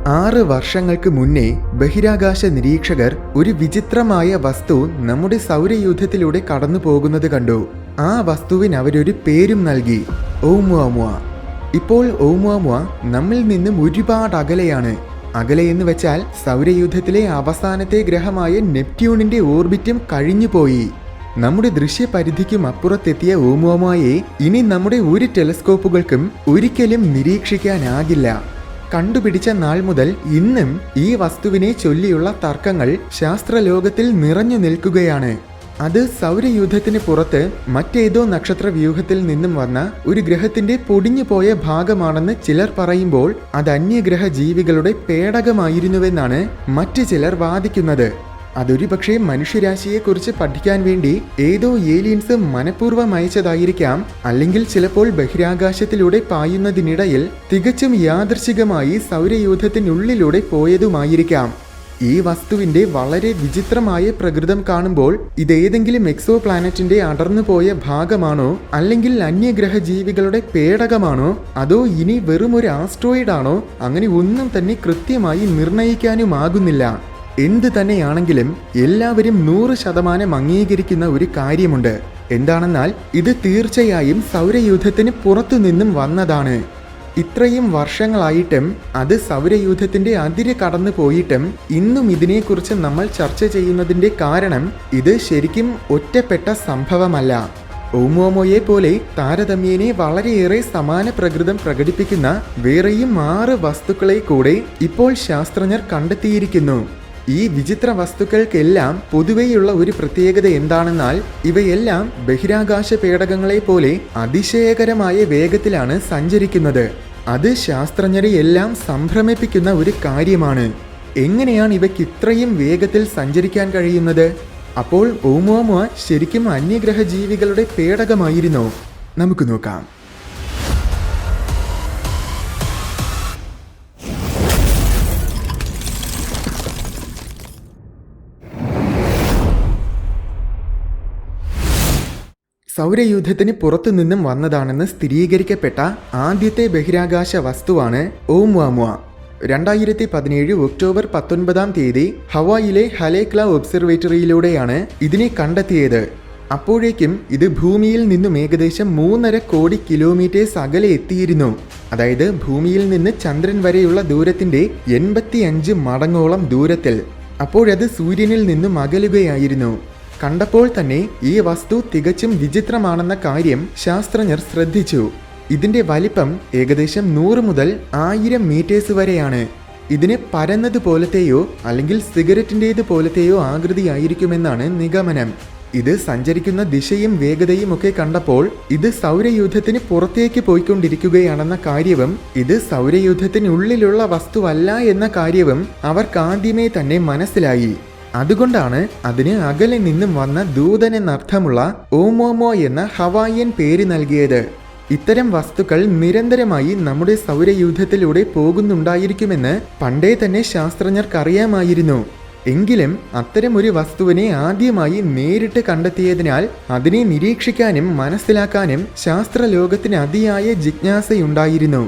6 വർഷങ്ങൾക്ക് മുന്നേ ബഹിരാകാശ നിരീക്ഷകർ ഒരു വിചിത്രമായ വസ്തു നമ്മുടെ സൗരയൂഥത്തിലൂടെ കടന്നു പോകുന്നത് കണ്ടു. ആ വസ്തുവിന് അവരൊരു പേരും നൽകി, ഓumuamua. ഇപ്പോൾ ഓumuamua നമ്മിൽ നിന്നും ഒരുപാട് അകലെയാണ്. അകലെയെന്ന് വെച്ചാൽ സൗരയൂഥത്തിലെ അവസാനത്തെ ഗ്രഹമായ നെപ്റ്റ്യൂണിന്റെ ഓർബിറ്റും കഴിഞ്ഞുപോയി. നമ്മുടെ ദൃശ്യപരിധിക്കും അപ്പുറത്തെത്തിയ ഓumuamuaയെ ഇനി നമ്മുടെ ഒരു ടെലസ്കോപ്പുകൾക്കും ഒരിക്കലും നിരീക്ഷിക്കാനാകില്ല. കണ്ടുപിടിച്ച നാൾ മുതൽ ഇന്നും ഈ വസ്തുവിനെ ചൊല്ലിയുള്ള തർക്കങ്ങൾ ശാസ്ത്രലോകത്തിൽ നിറഞ്ഞു നിൽക്കുകയാണ്. അത് സൗരയൂഥത്തിന് പുറത്ത് മറ്റേതോ നക്ഷത്ര വ്യൂഹത്തിൽ നിന്നും വന്ന ഒരു ഗ്രഹത്തിന്റെ പൊടിഞ്ഞുപോയ ഭാഗമാണെന്ന് ചിലർ പറയുമ്പോൾ അത് അന്യഗ്രഹ ജീവികളുടെ പേടകമായിരുന്നുവെന്നാണ് മറ്റു ചിലർ വാദിക്കുന്നത്. അതൊരു പക്ഷേ മനുഷ്യരാശിയെക്കുറിച്ച് പഠിക്കാൻ വേണ്ടി ഏതോ ഏലിയൻസ് മനഃപൂർവ്വം അയച്ചതായിരിക്കാം. അല്ലെങ്കിൽ ചിലപ്പോൾ ബഹിരാകാശത്തിലൂടെ പായുന്നതിനിടയിൽ തികച്ചും യാദൃശ്ചികമായി സൗരയൂഥത്തിനുള്ളിലൂടെ പോയതുമായിരിക്കാം. ഈ വസ്തുവിന്റെ വളരെ വിചിത്രമായ പ്രകൃതം കാണുമ്പോൾ ഇതേതെങ്കിലും എക്സോ പ്ലാനറ്റിന്റെ അടർന്നുപോയ ഭാഗമാണോ, അല്ലെങ്കിൽ അന്യഗ്രഹ ജീവികളുടെ പേടകമാണോ, അതോ ഇനി വെറും ഒരു ആസ്ട്രോയിഡ് ആണോ, അങ്ങനെ ഒന്നും തന്നെ കൃത്യമായി നിർണയിക്കാനുമാകുന്നില്ല. എന്ത് തന്നെയാണെങ്കിലും എല്ലാവരും 100% അംഗീകരിക്കുന്ന ഒരു കാര്യമുണ്ട്. എന്താണെന്നാൽ ഇത് തീർച്ചയായും സൗരയൂഥത്തിന് പുറത്തുനിന്നും വന്നതാണ്. ഇത്രയും വർഷങ്ങളായിട്ടും അത് സൗരയൂഥത്തിന്റെ അതിര് കടന്നു പോയിട്ടും ഇന്നും ഇതിനെക്കുറിച്ച് നമ്മൾ ചർച്ച ചെയ്യുന്നതിന്റെ കാരണം ഇത് ശരിക്കും ഒറ്റപ്പെട്ട സംഭവമല്ല. ഓumuamuaയെ പോലെ താരതമ്യേനെ വളരെയേറെ സമാന പ്രകൃതം പ്രകടിപ്പിക്കുന്ന വേറെയും 6 വസ്തുക്കളെ കൂടെ ഇപ്പോൾ ശാസ്ത്രജ്ഞർ കണ്ടെത്തിയിരിക്കുന്നു. ഈ വിചിത്ര വസ്തുക്കൾക്കെല്ലാം പൊതുവെയുള്ള ഒരു പ്രത്യേകത എന്താണെന്നാൽ ഇവയെല്ലാം ബഹിരാകാശ പേടകങ്ങളെ പോലെ അതിശയകരമായ വേഗത്തിലാണ് സഞ്ചരിക്കുന്നത്. അത് ശാസ്ത്രജ്ഞരെ എല്ലാം സംഭ്രമിപ്പിക്കുന്ന ഒരു കാര്യമാണ്. എങ്ങനെയാണ് ഇവയ്ക്ക് ഇത്രയും വേഗത്തിൽ സഞ്ചരിക്കാൻ കഴിയുന്നത്? അപ്പോൾ ഓumuamua ശരിക്കും അന്യഗ്രഹ ജീവികളുടെ പേടകമായിരുന്നോ? നമുക്ക് നോക്കാം. സൗരയൂഥത്തിന് പുറത്തുനിന്നും വന്നതാണെന്ന് സ്ഥിരീകരിക്കപ്പെട്ട ആദ്യത്തെ ബഹിരാകാശ വസ്തുവാണ് ഓumuamua. 2017 ഒക്ടോബർ 19 ഹവായിലെ ഹലേക്ല ഒബ്സർവേറ്ററിയിലൂടെയാണ് ഇതിനെ കണ്ടെത്തിയത്. അപ്പോഴേക്കും ഇത് ഭൂമിയിൽ നിന്നും ഏകദേശം 3.5 കോടി കിലോമീറ്റേഴ്സ് അകലെ എത്തിയിരുന്നു. അതായത് ഭൂമിയിൽ നിന്ന് ചന്ദ്രൻ വരെയുള്ള ദൂരത്തിന്റെ 85 മടങ്ങോളം ദൂരത്തിൽ. അപ്പോഴത് സൂര്യനിൽ നിന്നും അകലുകയായിരുന്നു. കണ്ടപ്പോൾ തന്നെ ഈ വസ്തു തികച്ചും വിചിത്രമാണെന്ന കാര്യം ശാസ്ത്രജ്ഞർ ശ്രദ്ധിച്ചു. ഇതിന്റെ വലിപ്പം ഏകദേശം 100 മുതൽ 1000 മീറ്റേഴ്സ് വരെയാണ്. ഇതിന് പരന്നതുപോലത്തെയോ അല്ലെങ്കിൽ സിഗരറ്റിൻ്റേത് പോലത്തെയോ ആകൃതിയായിരിക്കുമെന്നാണ് നിഗമനം. ഇത് സഞ്ചരിക്കുന്ന ദിശയും വേഗതയും ഒക്കെ കണ്ടപ്പോൾ ഇത് സൗരയൂഥത്തിന് പുറത്തേക്ക് പോയിക്കൊണ്ടിരിക്കുകയാണെന്ന കാര്യവും ഇത് സൗരയൂഥത്തിനുള്ളിലുള്ള വസ്തുവല്ല എന്ന കാര്യവും അവർക്കാദ്യമേ തന്നെ മനസ്സിലായി. അതുകൊണ്ടാണ് അതിന് അകലെ നിന്നും വന്ന ദൂതൻ എന്നർത്ഥമുള്ള ഓumuamua എന്ന ഹവായിയൻ പേര് നൽകിയത്. ഇത്തരം വസ്തുക്കൾ നിരന്തരമായി നമ്മുടെ സൗരയൂഥത്തിലൂടെ പോകുന്നുണ്ടായിരിക്കുമെന്ന് പണ്ടേ തന്നെ ശാസ്ത്രജ്ഞർക്കറിയാമായിരുന്നു. എങ്കിലും അത്തരം ഒരു വസ്തുവിനെ ആദ്യമായി നേരിട്ട് കണ്ടെത്തിയതിനാൽ അതിനെ നിരീക്ഷിക്കാനും മനസ്സിലാക്കാനും ശാസ്ത്രലോകത്തിന് അതിയായ ജിജ്ഞാസയുണ്ടായിരുന്നു.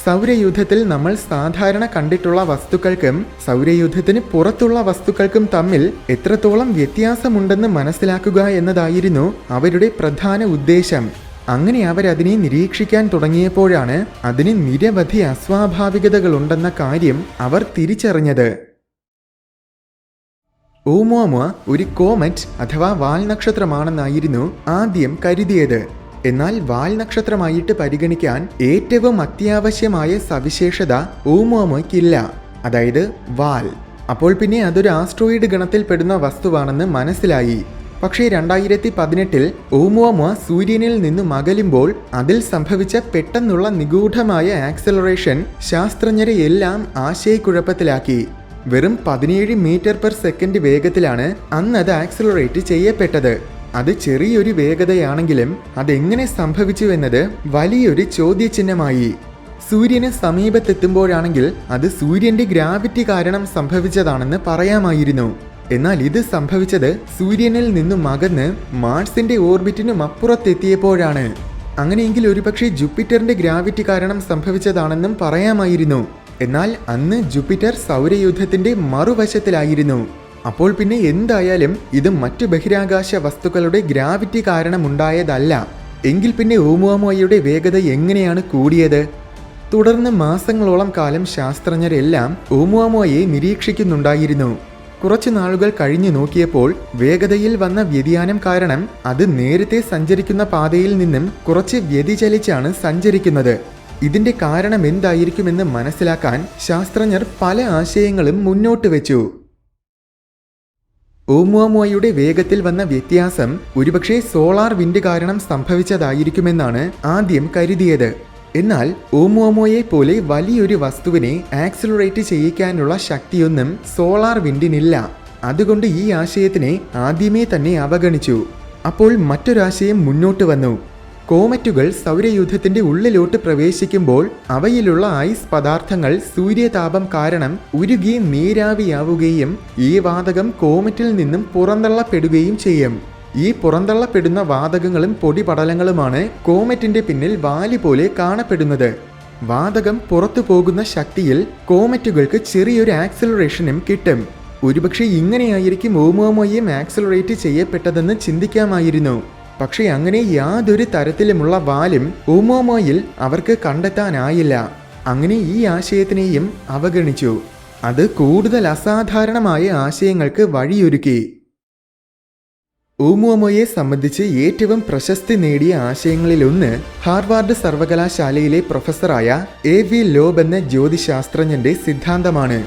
സൗരയൂഥത്തിൽ നമ്മൾ സാധാരണ കണ്ടിട്ടുള്ള വസ്തുക്കൾക്കും സൗരയൂഥത്തിന് പുറത്തുള്ള വസ്തുക്കൾക്കും തമ്മിൽ എത്രത്തോളം വ്യത്യാസമുണ്ടെന്ന് മനസ്സിലാക്കുക എന്നതായിരുന്നു അവരുടെ പ്രധാന ഉദ്ദേശം. അങ്ങനെ അവരതിനെ നിരീക്ഷിക്കാൻ തുടങ്ങിയപ്പോഴാണ് അതിന് നിരവധി അസ്വാഭാവികതകളുണ്ടെന്ന കാര്യം അവർ തിരിച്ചറിഞ്ഞത്. ഓumuamua ഒരു കോമറ്റ് അഥവാ വാൽനക്ഷത്രമാണെന്നായിരുന്നു ആദ്യം കരുതിയത്. എന്നാൽ വാൽ നക്ഷത്രമായിട്ട് പരിഗണിക്കാൻ ഏറ്റവും അത്യാവശ്യമായ സവിശേഷത ഓumuamuaയ്ക്കില്ല, അതായത് വാൽ. അപ്പോൾ പിന്നെ അതൊരു ആസ്ട്രോയിഡ് ഗണത്തിൽ പെടുന്ന വസ്തുവാണെന്ന് മനസ്സിലായി. പക്ഷേ 2018 ഓumuamua സൂര്യനിൽ നിന്നും അകലുമ്പോൾ അതിൽ സംഭവിച്ച പെട്ടെന്നുള്ള നിഗൂഢമായ ആക്സലറേഷൻ ശാസ്ത്രജ്ഞരെ എല്ലാം ആശയക്കുഴപ്പത്തിലാക്കി. വെറും 17 മീറ്റർ പെർ സെക്കൻഡ് വേഗത്തിലാണ് അന്ന് അത് ആക്സലറേറ്റ് ചെയ്യപ്പെട്ടത്. അത് ചെറിയൊരു വേഗതയാണെങ്കിലും അതെങ്ങനെ സംഭവിച്ചു എന്നത് വലിയൊരു ചോദ്യചിഹ്നമായി. സൂര്യന് സമീപത്തെത്തുമ്പോഴാണെങ്കിൽ അത് സൂര്യന്റെ ഗ്രാവിറ്റി കാരണം സംഭവിച്ചതാണെന്ന് പറയാമായിരുന്നു. എന്നാൽ ഇത് സംഭവിച്ചത് സൂര്യനിൽ നിന്നും അകന്ന് മാർസിന്റെ ഓർബിറ്റിനും അപ്പുറത്തെത്തിയപ്പോഴാണ്. അങ്ങനെയെങ്കിൽ ഒരുപക്ഷെ ജൂപ്പിറ്ററിന്റെ ഗ്രാവിറ്റി കാരണം സംഭവിച്ചതാണെന്നും പറയാമായിരുന്നു. എന്നാൽ അന്ന് ജൂപ്പിറ്റർ സൗരയൂഥത്തിന്റെ മറുവശത്തിലായിരുന്നു. അപ്പോൾ പിന്നെ എന്തായാലും ഇത് മറ്റു ബഹിരാകാശ വസ്തുക്കളുടെ ഗ്രാവിറ്റി കാരണമുണ്ടായതല്ല. എങ്കിൽ പിന്നെ ഓumuamua വേഗത എങ്ങനെയാണ് കൂടിയത്? തുടർന്ന് മാസങ്ങളോളം കാലം ശാസ്ത്രജ്ഞരെല്ലാം ഓumuamua നിരീക്ഷിക്കുന്നുണ്ടായിരുന്നു. കുറച്ചു നാളുകൾ കഴിഞ്ഞു നോക്കിയപ്പോൾ വേഗതയിൽ വന്ന വ്യതിയാനം കാരണം അത് നേരത്തെ സഞ്ചരിക്കുന്ന പാതയിൽ നിന്നും കുറച്ച് വ്യതിചലിച്ചാണ് സഞ്ചരിക്കുന്നത്. ഇതിന്റെ കാരണം എന്തായിരിക്കുമെന്ന് മനസ്സിലാക്കാൻ ശാസ്ത്രജ്ഞർ പല ആശയങ്ങളും മുന്നോട്ട് വെച്ചു. ഓumuamua വേഗത്തിൽ വന്ന വ്യത്യാസം ഒരുപക്ഷെ സോളാർ വിൻഡ് കാരണം സംഭവിച്ചതായിരിക്കുമെന്നാണ് ആദ്യം കരുതിയത്. എന്നാൽ ഓumuamua പോലെ വലിയൊരു വസ്തുവിനെ ആക്സിലറേറ്റ് ചെയ്യിക്കാനുള്ള ശക്തിയൊന്നും സോളാർ വിൻഡിനില്ല. അതുകൊണ്ട് ഈ ആശയത്തിനെ ആദ്യമേ തന്നെ അവഗണിച്ചു. അപ്പോൾ മറ്റൊരാശയം മുന്നോട്ട് വന്നു. കോമറ്റുകൾ സൗരയൂഥത്തിന്റെ ഉള്ളിലോട്ട് പ്രവേശിക്കുമ്പോൾ അവയിലുള്ള ഐസ് പദാർത്ഥങ്ങൾ സൂര്യതാപം കാരണം ഉരുകി നീരാവിയാവുകയും ഈ വാതകം കോമറ്റിൽ നിന്നും പുറന്തള്ളപ്പെടുകയും ചെയ്യും. ഈ പുറന്തള്ളപ്പെടുന്ന വാതകങ്ങളും പൊടിപടലങ്ങളുമാണ് കോമറ്റിന്റെ പിന്നിൽ വാലി പോലെ കാണപ്പെടുന്നത്. വാതകം പുറത്തു പോകുന്ന ശക്തിയിൽ കോമറ്റുകൾക്ക് ചെറിയൊരു ആക്സിലറേഷനും കിട്ടും. ഒരുപക്ഷെ ഇങ്ങനെയായിരിക്കും ഓumuamua ആക്സിലറേറ്റ് ചെയ്യപ്പെട്ടതെന്ന് ചിന്തിക്കാമായിരുന്നു. പക്ഷേ അങ്ങനെ യാതൊരു തരത്തിലുമുള്ള വാലും ഓumuamua അവർക്ക് കണ്ടെത്താനായില്ല. അങ്ങനെ ഈ ആശയത്തിനെയും അവഗണിച്ചു. അത് കൂടുതൽ അസാധാരണമായ ആശയങ്ങൾക്ക് വഴിയൊരുക്കി. ഓumuamua സംബന്ധിച്ച് ഏറ്റവും പ്രശസ്തി നേടിയ ആശയങ്ങളിലൊന്ന് ഹാർവാർഡ് സർവകലാശാലയിലെ പ്രൊഫസറായ A.V. ലോബ് എന്ന ജ്യോതിശാസ്ത്രജ്ഞന്റെ സിദ്ധാന്തമാണ്.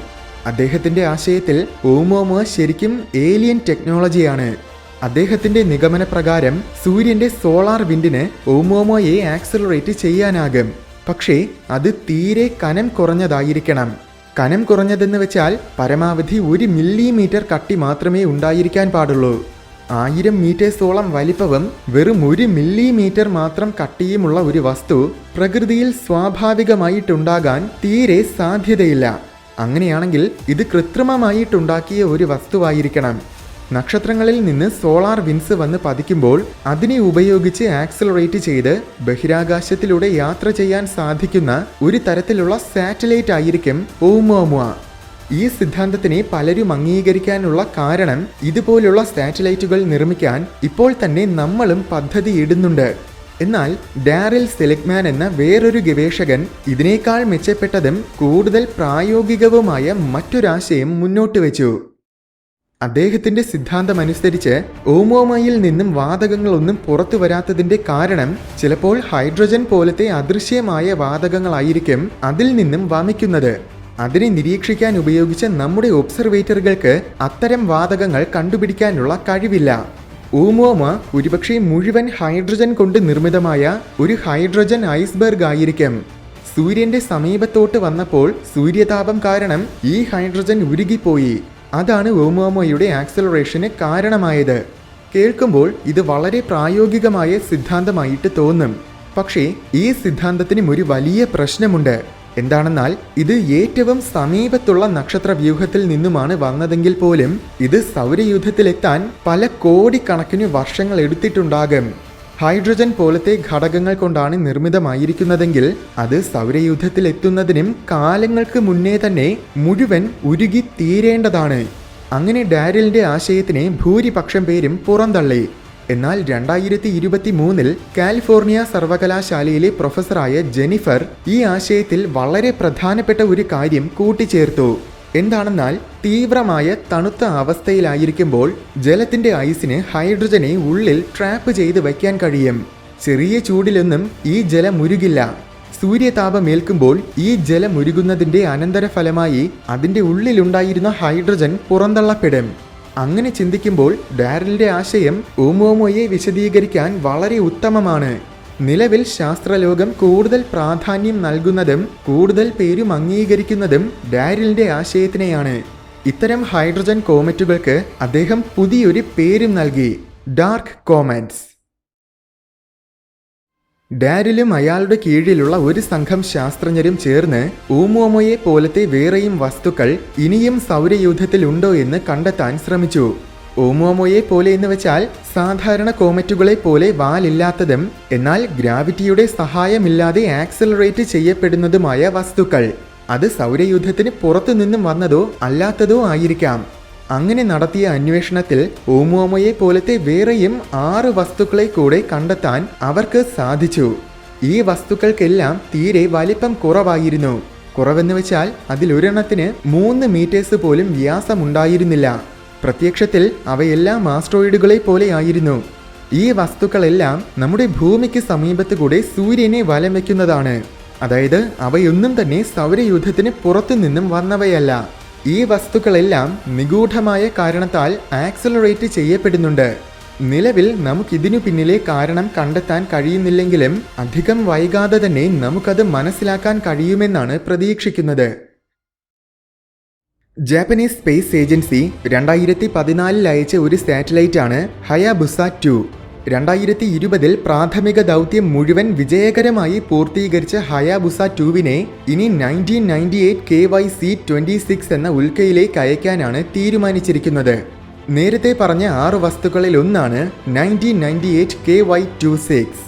അദ്ദേഹത്തിന്റെ ആശയത്തിൽ ഓumuamua ശരിക്കും ഏലിയൻ ടെക്നോളജിയാണ്. അദ്ദേഹത്തിന്റെ നിഗമനപ്രകാരം സൂര്യന്റെ സോളാർ വിൻഡിന് ഓumuamua ആക്സിലറേറ്റ് ചെയ്യാനാകും. പക്ഷേ അത് തീരെ കനം കുറഞ്ഞതായിരിക്കണം. കനം കുറഞ്ഞതെന്ന് വെച്ചാൽ പരമാവധി 1 മില്ലിമീറ്റർ കട്ടി മാത്രമേ ഉണ്ടായിരിക്കാൻ പാടുള്ളൂ. 1000 മീറ്റേഴ്സോളം വലിപ്പവും വെറും 1 മില്ലിമീറ്റർ മാത്രം കട്ടിയുമുള്ള ഒരു വസ്തു പ്രകൃതിയിൽ സ്വാഭാവികമായിട്ടുണ്ടാകാൻ തീരെ സാധ്യതയില്ല. അങ്ങനെയാണെങ്കിൽ ഇത് കൃത്രിമമായിട്ടുണ്ടാക്കിയ ഒരു വസ്തുവായിരിക്കണം. നക്ഷത്രങ്ങളിൽ നിന്ന് സോളാർ വിൻസ് വന്ന് പതിക്കുമ്പോൾ അതിനെ ഉപയോഗിച്ച് ആക്സിലറേറ്റ് ചെയ്ത് ബഹിരാകാശത്തിലൂടെ യാത്ര ചെയ്യാൻ സാധിക്കുന്ന ഒരു തരത്തിലുള്ള സാറ്റലൈറ്റ് ആയിരിക്കും ഓumuamua. ഈ സിദ്ധാന്തത്തിനെ പലരും അംഗീകരിക്കാനുള്ള കാരണം ഇതുപോലുള്ള സാറ്റലൈറ്റുകൾ നിർമ്മിക്കാൻ ഇപ്പോൾ തന്നെ നമ്മളും പദ്ധതിയിടുന്നുണ്ട്. എന്നാൽ ഡാരിൽ സെലിഗ്മാൻ എന്ന വേറൊരു ഗവേഷകൻ ഇതിനേക്കാൾ മെച്ചപ്പെട്ടതും കൂടുതൽ പ്രായോഗികവുമായ മറ്റൊരാശയം മുന്നോട്ട് വെച്ചു. അദ്ദേഹത്തിന്റെ സിദ്ധാന്തമനുസരിച്ച് ഓumuamua നിന്നും വാതകങ്ങളൊന്നും പുറത്തു വരാത്തതിന്റെ കാരണം ചിലപ്പോൾ ഹൈഡ്രജൻ പോലത്തെ അദൃശ്യമായ വാതകങ്ങളായിരിക്കും അതിൽ നിന്നും വമിക്കുന്നത്. അതിനെ നിരീക്ഷിക്കാൻ ഉപയോഗിച്ച നമ്മുടെ ഒബ്സർവേറ്ററുകൾക്ക് അത്തരം വാതകങ്ങൾ കണ്ടുപിടിക്കാനുള്ള കഴിവില്ല. ഓumuamua ഒരുപക്ഷെ മുഴുവൻ ഹൈഡ്രജൻ കൊണ്ട് നിർമ്മിതമായ ഒരു ഹൈഡ്രജൻ ഐസ്ബർഗ് ആയിരിക്കും. സൂര്യന്റെ സമീപത്തോട്ട് വന്നപ്പോൾ സൂര്യതാപം കാരണം ഈ ഹൈഡ്രജൻ ഉരുകിപ്പോയി. അതാണ് ഓumuamua ആക്സിലറേഷന് കാരണമായത്. കേൾക്കുമ്പോൾ ഇത് വളരെ പ്രായോഗികമായ സിദ്ധാന്തമായിട്ട് തോന്നും. പക്ഷേ ഈ സിദ്ധാന്തത്തിനും ഒരു വലിയ പ്രശ്നമുണ്ട്. എന്താണെന്നാൽ ഇത് ഏറ്റവും സമീപത്തുള്ള നക്ഷത്ര വ്യൂഹത്തിൽ നിന്നുമാണ് വന്നതെങ്കിൽ പോലും ഇത് സൗരയൂഥത്തിലെത്താൻ പല കോടിക്കണക്കിന് വർഷങ്ങൾ എടുത്തിട്ടുണ്ടാകും. ഹൈഡ്രജൻ പോലത്തെ ഘടകങ്ങൾ കൊണ്ടാണ് നിർമ്മിതമായിരിക്കുന്നതെങ്കിൽ അത് സൗരയൂഥത്തിലെത്തുന്നതിനും കാലങ്ങൾക്ക് മുന്നേ തന്നെ മുഴുവൻ ഉരുകി തീരേണ്ടതാണ്. അങ്ങനെ ഡാരിലിന്റെ ആശയത്തിനെ ഭൂരിപക്ഷം പേരും പുറന്തള്ളി. എന്നാൽ 2023 കാലിഫോർണിയ സർവകലാശാലയിലെ പ്രൊഫസറായ ജെനിഫർ ഈ ആശയത്തിൽ വളരെ പ്രധാനപ്പെട്ട ഒരു കാര്യം കൂട്ടിച്ചേർത്തു. എന്താണെന്നാൽ തീവ്രമായ തണുത്ത അവസ്ഥയിലായിരിക്കുമ്പോൾ ജലത്തിന്റെ ഐസിന് ഹൈഡ്രജനെ ഉള്ളിൽ ട്രാപ്പ് ചെയ്ത് വയ്ക്കാൻ കഴിയും. ചെറിയ ചൂടിലൊന്നും ഈ ജലം ഉരുകില്ല. സൂര്യതാപമേൽക്കുമ്പോൾ ഈ ജലം ഉരുകുന്നതിന്റെ അനന്തരഫലമായി അതിന്റെ ഉള്ളിലുണ്ടായിരുന്ന ഹൈഡ്രജൻ പുറന്തള്ളപ്പെടും. അങ്ങനെ ചിന്തിക്കുമ്പോൾ ഡാരിലിന്റെ ആശയം ഓumuamua വിശദീകരിക്കാൻ വളരെ ഉത്തമമാണ്. നിലവിൽ ശാസ്ത്രലോകം കൂടുതൽ പ്രാധാന്യം നൽകുന്നതും കൂടുതൽ പേരും അംഗീകരിക്കുന്നതും ഡാരിലിന്റെ ആശയത്തിനെയാണ്. ഇത്തരം ഹൈഡ്രജൻ കോമറ്റുകൾക്ക് അദ്ദേഹം പുതിയൊരു പേരും നൽകി, ഡാർക്ക് കോമറ്റ്സ്. ഡാരിലും അയാളുടെ കീഴിലുള്ള ഒരു സംഘം ശാസ്ത്രജ്ഞരും ചേർന്ന് ഓumuamua പോലത്തെ വേറെയും വസ്തുക്കൾ ഇനിയും സൗരയൂഥത്തിൽ ഉണ്ടോ എന്ന് കണ്ടെത്താൻ ശ്രമിച്ചു. ഓumuamua പോലെ എന്ന് വെച്ചാൽ സാധാരണ കോമറ്റുകളെ പോലെ വാലില്ലാത്തതും എന്നാൽ ഗ്രാവിറ്റിയുടെ സഹായമില്ലാതെ ആക്സിലറേറ്റ് ചെയ്യപ്പെടുന്നതുമായ വസ്തുക്കൾ. അത് സൗരയൂഥത്തിന് പുറത്തുനിന്നും വന്നതോ അല്ലാത്തതോ ആയിരിക്കാം. അങ്ങനെ നടത്തിയ അന്വേഷണത്തിൽ ഓumuamua പോലത്തെ വേറെയും 6 വസ്തുക്കളെ കൂടെ കണ്ടെത്താൻ അവർക്ക് സാധിച്ചു. ഈ വസ്തുക്കൾക്കെല്ലാം തീരെ വലിപ്പം കുറവായിരുന്നു. കുറവെന്ന് വെച്ചാൽ അതിലൊരെണ്ണത്തിന് 3 മീറ്റേഴ്സ് പോലും വ്യാസമുണ്ടായിരുന്നില്ല. പ്രത്യക്ഷത്തിൽ അവയെല്ലാം ആസ്ട്രോയിഡുകളെ പോലെയായിരുന്നു. ഈ വസ്തുക്കളെല്ലാം നമ്മുടെ ഭൂമിക്ക് സമീപത്ത് കൂടെ സൂര്യനെ വലം വയ്ക്കുന്നതാണ്. അതായത് അവയൊന്നും തന്നെ സൗരയൂഥത്തിന് പുറത്തുനിന്നും വന്നവയല്ല. ഈ വസ്തുക്കളെല്ലാം നിഗൂഢമായ കാരണത്താൽ ആക്സലറേറ്റ് ചെയ്യപ്പെടുന്നുണ്ട്. നിലവിൽ നമുക്കിതിനു പിന്നിലെ കാരണം കണ്ടെത്താൻ കഴിയുന്നില്ലെങ്കിലും അധികം വൈകാതെ തന്നെ നമുക്കത് മനസ്സിലാക്കാൻ കഴിയുമെന്നാണ് പ്രതീക്ഷിക്കുന്നത്. ജാപ്പനീസ് സ്പേസ് ഏജൻസി 2014 അയച്ച ഒരു സാറ്റലൈറ്റാണ് ഹയാബുസ 2. 2020 പ്രാഥമിക ദൗത്യം മുഴുവൻ വിജയകരമായി പൂർത്തീകരിച്ച ഹയാബുസ 2വിനെ ഇനി 1998 KYC-26 എന്ന ഉൽക്കയിലേക്ക് അയക്കാനാണ് തീരുമാനിച്ചിരിക്കുന്നത്. നേരത്തെ പറഞ്ഞ 6 വസ്തുക്കളിൽ ഒന്നാണ് 1998 KY-26.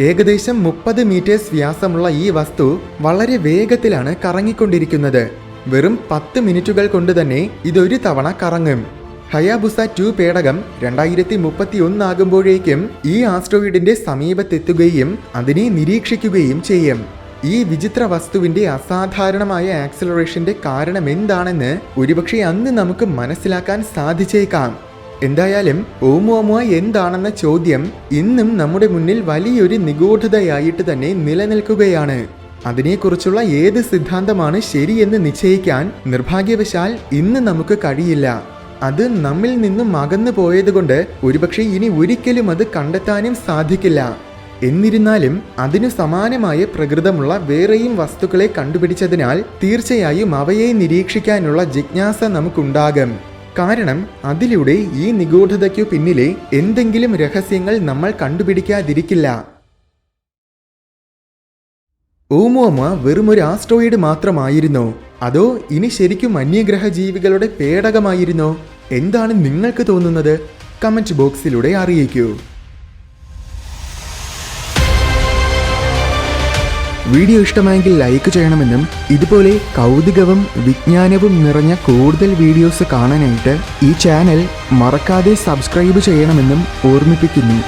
ഏകദേശം 30 മീറ്റേഴ്സ് വ്യാസമുള്ള ഈ വസ്തു വളരെ വേഗത്തിലാണ് കറങ്ങിക്കൊണ്ടിരിക്കുന്നത്. വെറും 10 മിനിറ്റുകൾ കൊണ്ട് തന്നെ ഇതൊരു തവണ കറങ്ങും. ഹയാബുസ 2 പേടകം 2031 ആകുമ്പോഴേക്കും ഈ ആസ്ട്രോയിഡിന്റെ സമീപത്തെത്തുകയും അതിനെ നിരീക്ഷിക്കുകയും ചെയ്യും. ഈ വിചിത്ര വസ്തുവിന്റെ അസാധാരണമായ ആക്സലറേഷന്റെ കാരണം എന്താണെന്ന് ഒരുപക്ഷെ അന്ന് നമുക്ക് മനസ്സിലാക്കാൻ സാധിച്ചേക്കാം. എന്തായാലും ഓumuamua എന്താണെന്ന ചോദ്യം ഇന്നും നമ്മുടെ മുന്നിൽ വലിയൊരു നിഗൂഢതയായിട്ട് തന്നെ നിലനിൽക്കുകയാണ്. അതിനെക്കുറിച്ചുള്ള ഏത് സിദ്ധാന്തമാണ് ശരിയെന്ന് നിശ്ചയിക്കാൻ നിർഭാഗ്യവശാൽ ഇന്ന് നമുക്ക് കഴിയില്ല. അത് നമ്മിൽ നിന്നും അകന്നു പോയതുകൊണ്ട് ഒരുപക്ഷെ ഇനി ഒരിക്കലും അത് കണ്ടെത്താനും സാധിക്കില്ല. എന്നിരുന്നാലും അതിനു സമാനമായ പ്രകൃതമുള്ള വേറെയും വസ്തുക്കളെ കണ്ടുപിടിച്ചതിനാൽ തീർച്ചയായും അവയെ നിരീക്ഷിക്കാനുള്ള ജിജ്ഞാസ നമുക്കുണ്ടാകും. കാരണം അതിലൂടെ ഈ നിഗൂഢതയ്ക്കു പിന്നിലെ എന്തെങ്കിലും രഹസ്യങ്ങൾ നമ്മൾ കണ്ടുപിടിക്കാതിരിക്കില്ല. ഓumuamua വെറുമൊരു ആസ്ട്രോയിഡ് മാത്രമായിരുന്നോ? അതോ ഇനി ശരിക്കും അന്യഗ്രഹ ജീവികളുടെ പേടകമായിരുന്നോ? എന്താണ് നിങ്ങൾക്ക് തോന്നുന്നത്? കമന്റ് ബോക്സിലൂടെ അറിയിക്കൂ. വീഡിയോ ഇഷ്ടമായെങ്കിൽ ലൈക്ക് ചെയ്യണമെന്നും ഇതുപോലെ കൗതുകവും വിജ്ഞാനവും നിറഞ്ഞ കൂടുതൽ വീഡിയോസ് കാണാനായിട്ട് ഈ ചാനൽ മറക്കാതെ സബ്സ്ക്രൈബ് ചെയ്യണമെന്നും ഓർമ്മിപ്പിക്കുന്നു.